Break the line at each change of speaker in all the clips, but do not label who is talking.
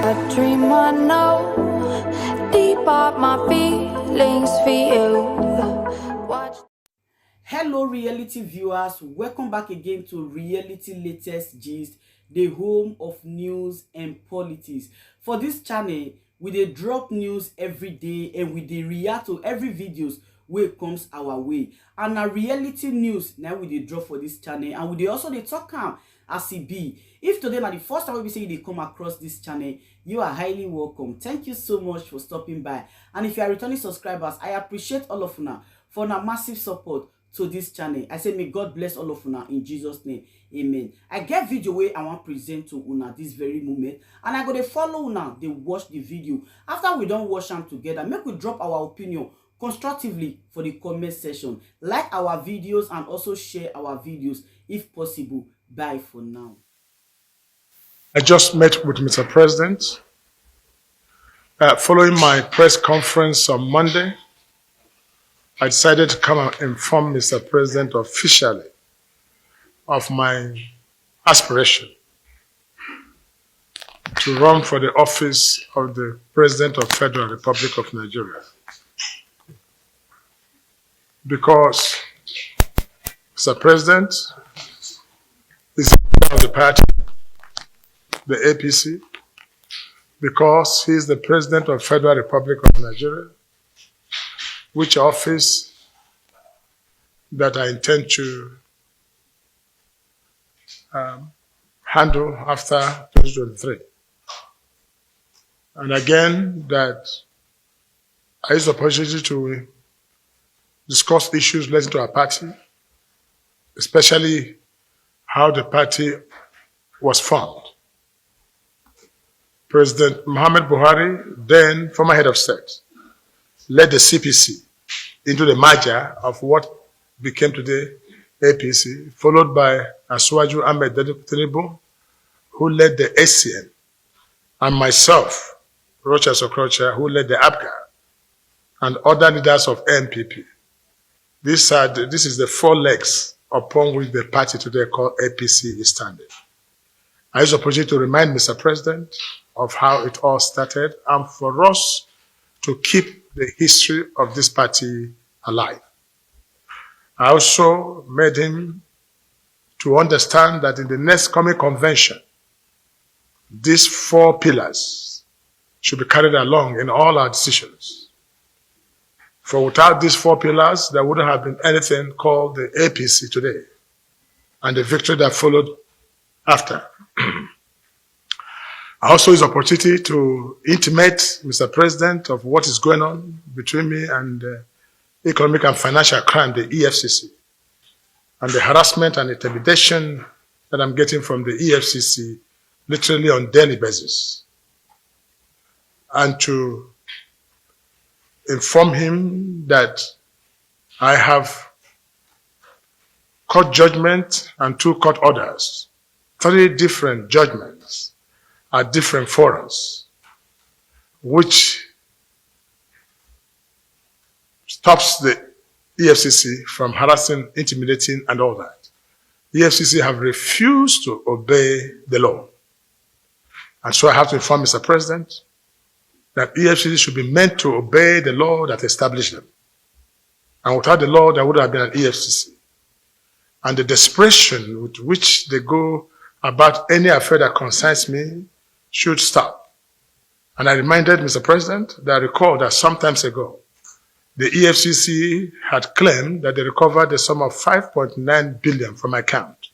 A dream I know, deep up my feelings for you. Watch.
Hello reality viewers, welcome back again to Reality Latest Gist, the home of news and politics. For this channel, we dey drop news every day and we dey react to every videos wey comes our way. And na reality news now we dey drop for this channel, and we dey also dey talk am as e be. If today na the first time we say you dey come across this channel, you are highly welcome. Thank you so much for stopping by. And if you are returning subscribers, I appreciate all of una for una massive support to this channel. I say may God bless all of una in Jesus name. Amen. I get video wey I want present to una this very moment, and I go dey follow una dey watch the video. After we don watch am together, make we drop our opinion constructively for the comment section. Like our videos and also share our videos if possible. Bye for now.
I just met with Mr. President. Following my press conference on Monday, I decided to come and inform Mr. President officially of my aspiration to run for the office of the President of the Federal Republic of Nigeria. Because Mr. President is the leader of the party, the APC, because he is the President of the Federal Republic of Nigeria, which office that I intend to handle after 2023. And again, that I use the opportunity to discuss issues relating to our party, especially how the party was formed. President Muhammad Buhari, then former head of state, led the CPC into the merger of what became today APC, followed by Asuwaju Ahmed Tinubu, who led the ACN, and myself, Rochas, who led the ABGA, and other leaders of NPP. This is the four legs upon which the party today called APC is standing. I use the opportunity to remind Mr. President of how it all started, and for us to keep the history of this party alive. I also made him to understand that in the next coming convention, these four pillars should be carried along in all our decisions. For without these four pillars, there wouldn't have been anything called the APC today, and the victory that followed after. I also use the opportunity to intimate Mr. President of what is going on between me and economic and financial crime, the Efcc, and the harassment and intimidation that I'm getting from the Efcc literally on a daily basis. And to inform him that I have court judgment and 2 court orders, 3 different judgments at different forums, which stops the EFCC from harassing, intimidating, and all that. The EFCC have refused to obey the law. And so I have to inform Mr. President that EFCC should be meant to obey the law that established them. And without the law, there would have been an EFCC. And the desperation with which they go about any affair that concerns me should stop. And I reminded Mr. President that I recall that some time ago, the EFCC had claimed that they recovered the sum of 5.9 billion from my account,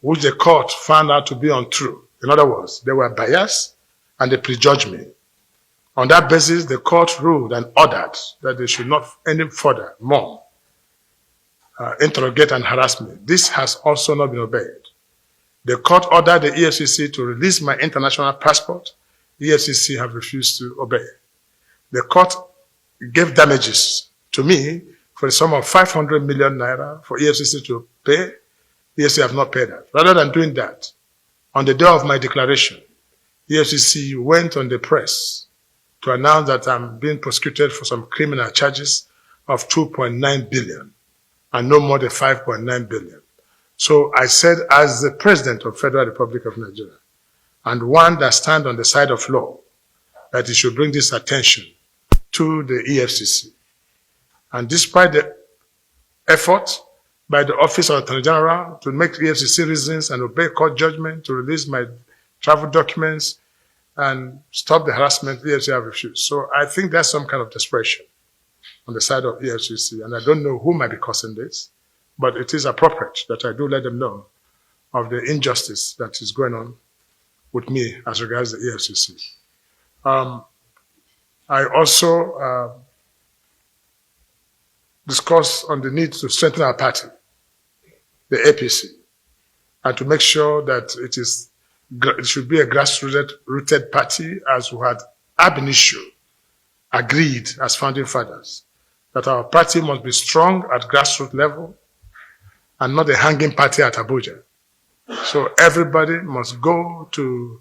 which the court found out to be untrue. In other words, they were biased and they prejudged me. On that basis, the court ruled and ordered that they should not any further more interrogate and harass me. This has also not been obeyed. The court ordered the EFCC to release my international passport. The EFCC have refused to obey. The court gave damages to me for the sum of 500 million naira for EFCC to pay. EFCC have not paid that. Rather than doing that, on the day of my declaration, EFCC went on the press to announce that I'm being prosecuted for some criminal charges of 2.9 billion and no more than 5.9 billion. So I said, as the President of the Federal Republic of Nigeria, and one that stands on the side of law, that he should bring this attention to the EFCC. And despite the effort by the Office of the Attorney General to make EFCC reasons and obey court judgment to release my travel documents and stop the harassment, EFCC have refused. So I think there's some kind of desperation on the side of EFCC, and I don't know who might be causing this, but it is appropriate that I do let them know of the injustice that is going on with me as regards the EFCC. I also discussed on the need to strengthen our party, the APC, and to make sure that it should be a grassrooted party, as we had ab initio agreed as founding fathers, that our party must be strong at grassroots level and not a hanging party at Abuja. So everybody must go to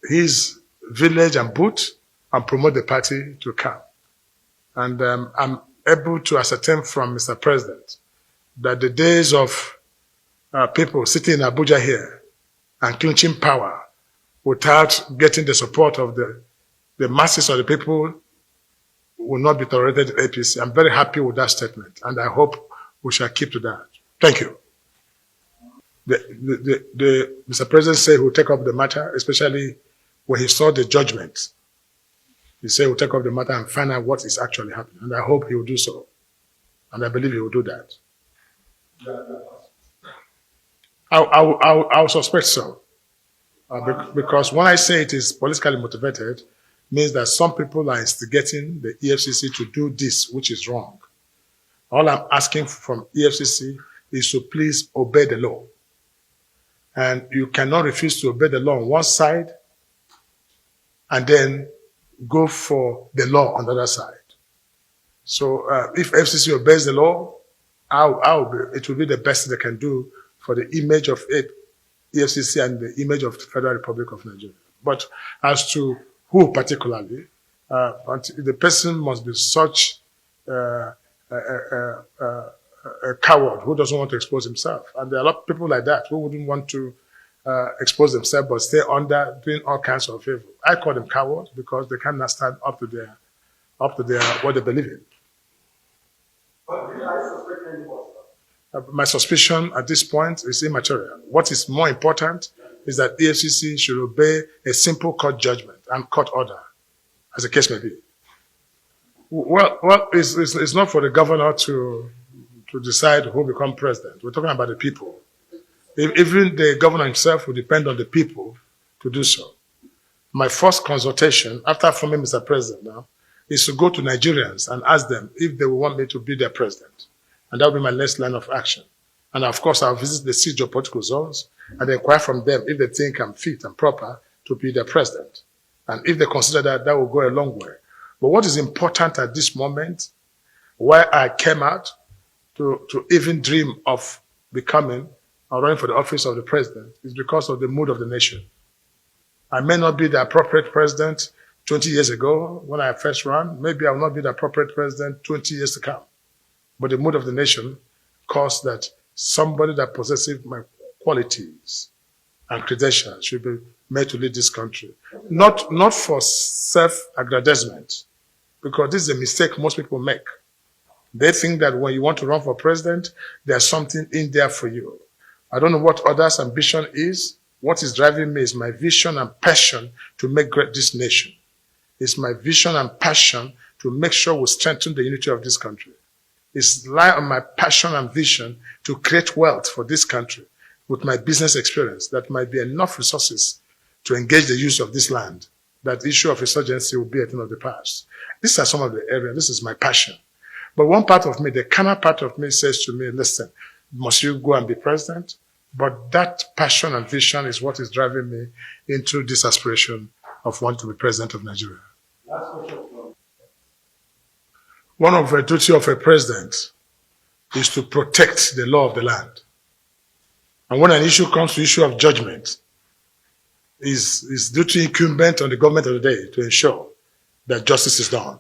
his village and booth and promote the party to come. And I'm able to ascertain from Mr. President that the days of people sitting in Abuja here and clinching power without getting the support of the masses of the people will not be tolerated in APC. I'm very happy with that statement, and I hope we shall keep to that. Thank you. Mr. President said he will take up the matter, especially when he saw the judgment. He said he will take up the matter and find out what is actually happening. And I hope he will do so. And I believe he will do that. I will suspect so. Because when I say it is politically motivated, means that some people are instigating the EFCC to do this, which is wrong. All I'm asking from EFCC is to please obey the law. And you cannot refuse to obey the law on one side and then go for the law on the other side. So if FCC obeys the law, it will be the best they can do for the image of EFCC and the image of the Federal Republic of Nigeria. But as to who particularly, the person must be such a coward who doesn't want to expose himself. And there are a lot of people like that who wouldn't want to expose themselves but stay under doing all kinds of evil. I call them cowards because they cannot stand up to their what they believe in. My suspicion at this point is immaterial. What is more important is that the EFCC should obey a simple court judgment and court order, as the case may be. Well, it's not for the governor to decide who become president. We're talking about the people. Even the governor himself will depend on the people to do so. My first consultation, after forming Mr. President now, is to go to Nigerians and ask them if they will want me to be their president. And that will be my next line of action. And of course, I'll visit the 6 geopolitical zones and inquire from them if they think I'm fit and proper to be their president. And if they consider that, that will go a long way. But what is important at this moment, why I came out to even dream of becoming or running for the office of the president, is because of the mood of the nation. I may not be the appropriate president 20 years ago when I first ran. Maybe I will not be the appropriate president 20 years to come. But the mood of the nation caused that somebody that possesses my qualities and credentials should be made to lead this country. Not for self-aggrandizement, because this is a mistake most people make. They think that when you want to run for president, there's something in there for you. I don't know what others' ambition is. What is driving me is my vision and passion to make great this nation. It's my vision and passion to make sure we strengthen the unity of this country. It's lie on my passion and vision to create wealth for this country with my business experience that might be enough resources to engage the use of this land. That issue of insurgency will be a thing of the past. These are some of the areas. This is my passion. But one part of me, the carnal part of me says to me, listen, must you go and be president? But that passion and vision is what is driving me into this aspiration of wanting to be president of Nigeria. One of the duties of a president is to protect the law of the land. And when an issue comes to issue of judgment, is duty incumbent on the government of the day to ensure that justice is done.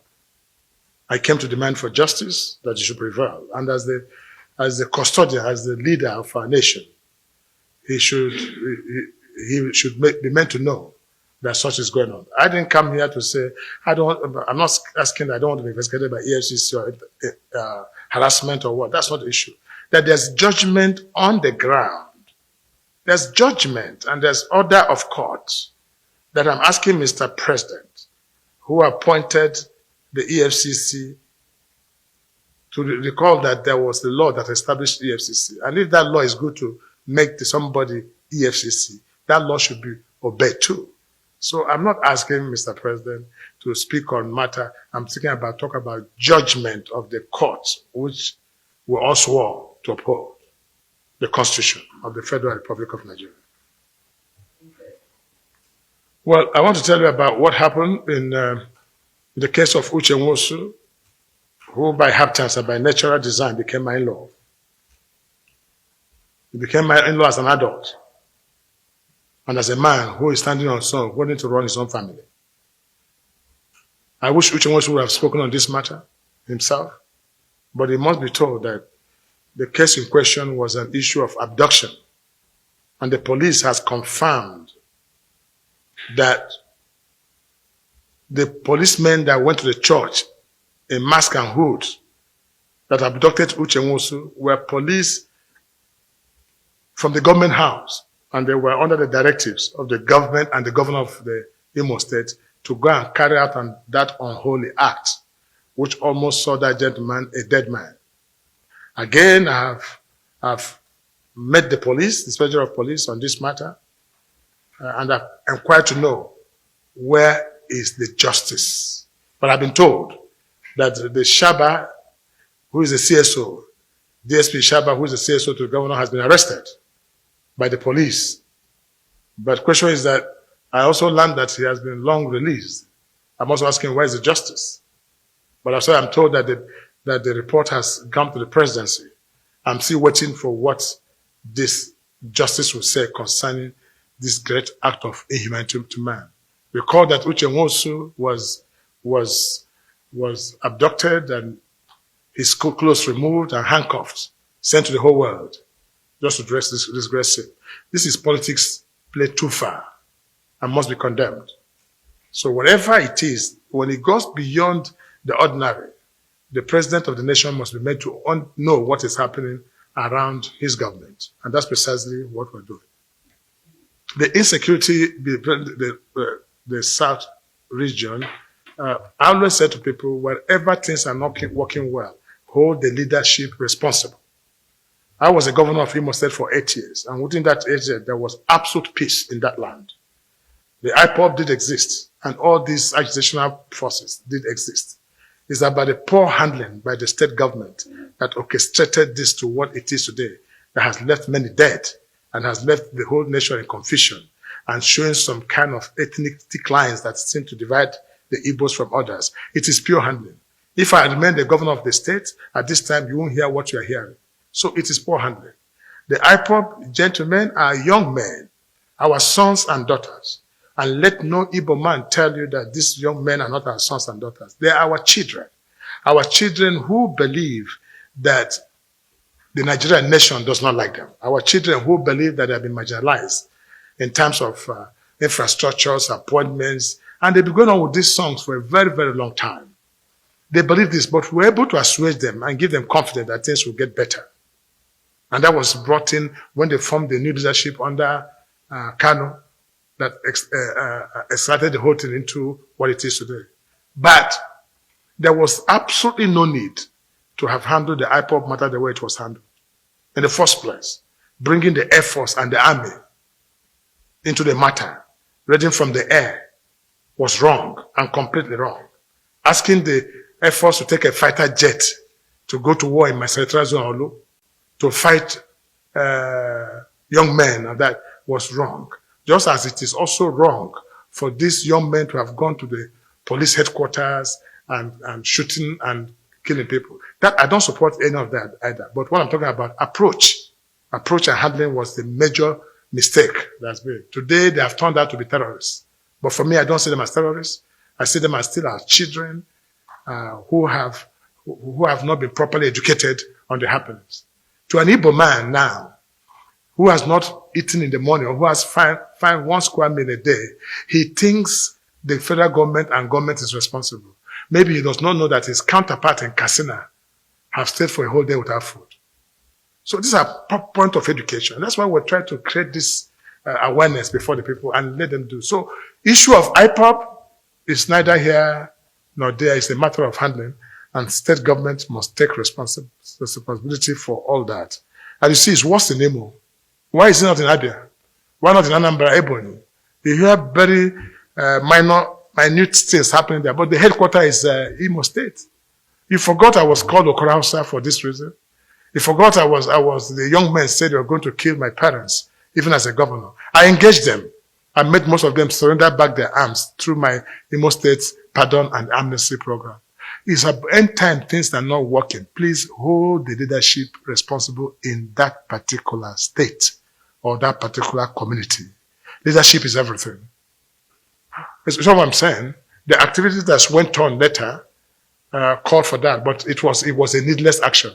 I came to demand for justice, that it should prevail. And as the custodian, as the leader of our nation, he he should be meant to know that such is going on. I didn't come here to say, I'm not asking, I don't want to be investigated by EFCC or harassment or what. That's not the issue. That there's judgment on the ground. There's judgment and there's order of court that I'm asking Mr. President, who appointed the EFCC, to recall that there was the law that established EFCC. And if that law is good to make somebody EFCC, that law should be obeyed too. So I'm not asking Mr. President to speak on matter. I'm talking about judgment of the courts, which we all swore to uphold the Constitution of the Federal Republic of Nigeria. Well, I want to tell you about what happened in the case of Uche Nwosu, who by happenstance and by natural design became my in-law. He became my in-law as an adult and as a man who is standing on his own, wanting to run his own family. I wish Uche Nwosu would have spoken on this matter himself, but he must be told that the case in question was an issue of abduction, and the police has confirmed that the policemen that went to the church in mask and hood that abducted Uche Nwosu were police from the government house, and they were under the directives of the government and the governor of the Imo State to go and carry out that unholy act, which almost saw that gentleman a dead man. Again, I've met the police, the Inspector of Police, on this matter, and I've inquired to know where is the justice. But I've been told that the Shaba, who is the CSO, DSP Shaba, who is the CSO to the governor, has been arrested by the police. But the question is that I also learned that he has been long released. I'm also asking, where is the justice? But also I'm told that the report has come to the presidency. I'm still waiting for what this justice will say concerning this great act of inhumanity to man. Recall that Uche Nwosu was abducted and his clothes removed and handcuffed, sent to the whole world just to dress this great sin. This is politics played too far and must be condemned. So whatever it is, when it goes beyond the ordinary, the president of the nation must be made to know what is happening around his government. And that's precisely what we're doing. The insecurity, the South region, I always say to people, wherever things are not working well, hold the leadership responsible. I was a governor of Imo State for 8 years, and within that 8 years, there was absolute peace in that land. The IPOB did exist, and all these agitational forces did exist. It's about the poor handling by the state government that orchestrated this to what it is today, that has left many dead and has left the whole nation in confusion and showing some kind of ethnic declines that seem to divide the Igbos from others. It is pure handling. If I remain the governor of the state, at this time you won't hear what you are hearing. So it is poor handling. The IPOB gentlemen are young men, our sons and daughters. And let no Igbo man tell you that these young men are not our sons and daughters. They are our children who believe that the Nigerian nation does not like them. Our children who believe that they have been marginalized in terms of infrastructures, appointments, and they've been going on with these songs for a very, very long time. They believe this, but we're able to assuage them and give them confidence that things will get better. And that was brought in when they formed the new leadership under Kano, that excited the whole thing into what it is today. But there was absolutely no need to have handled the IPOB matter the way it was handled. In the first place, bringing the Air Force and the Army into the matter, reading from the air, was wrong and completely wrong. Asking the Air Force to take a fighter jet to go to war in my selectoral zone Olu, to fight young men, and that was wrong. Just as it is also wrong for these young men to have gone to the police headquarters and shooting and killing people. That I don't support any of that either. But what I'm talking about, approach and handling was the major mistake that's been. Today they have turned out to be terrorists. But for me, I don't see them as terrorists. I see them as still our children who have not been properly educated on the happenings. To an Igbo man now, who has not eating in the morning or who has fined 1 square meal a day, he thinks the federal government and government is responsible. Maybe he does not know that his counterpart in Katsina have stayed for a whole day without food. So these are point of education. That's why we're trying to create this awareness before the people and let them do. So issue of IPOP is neither here nor there. It's a matter of handling, and state government must take responsibility for all that. And you see, it's worse in Imo. Why is it not in Abia? Why not in Anambra, Ebonyi? You hear very minute things happening there, but the headquarters is Imo State. You forgot I was called Okorausa for this reason. You forgot the young men said they were going to kill my parents, even as a governor. I engaged them. I made most of them surrender back their arms through my Imo State pardon and amnesty program. It's at end time things that are not working. Please hold the leadership responsible in that particular state or that particular community. Leadership is everything. That's what I'm saying. The activities that went on later called for that, but it was a needless action.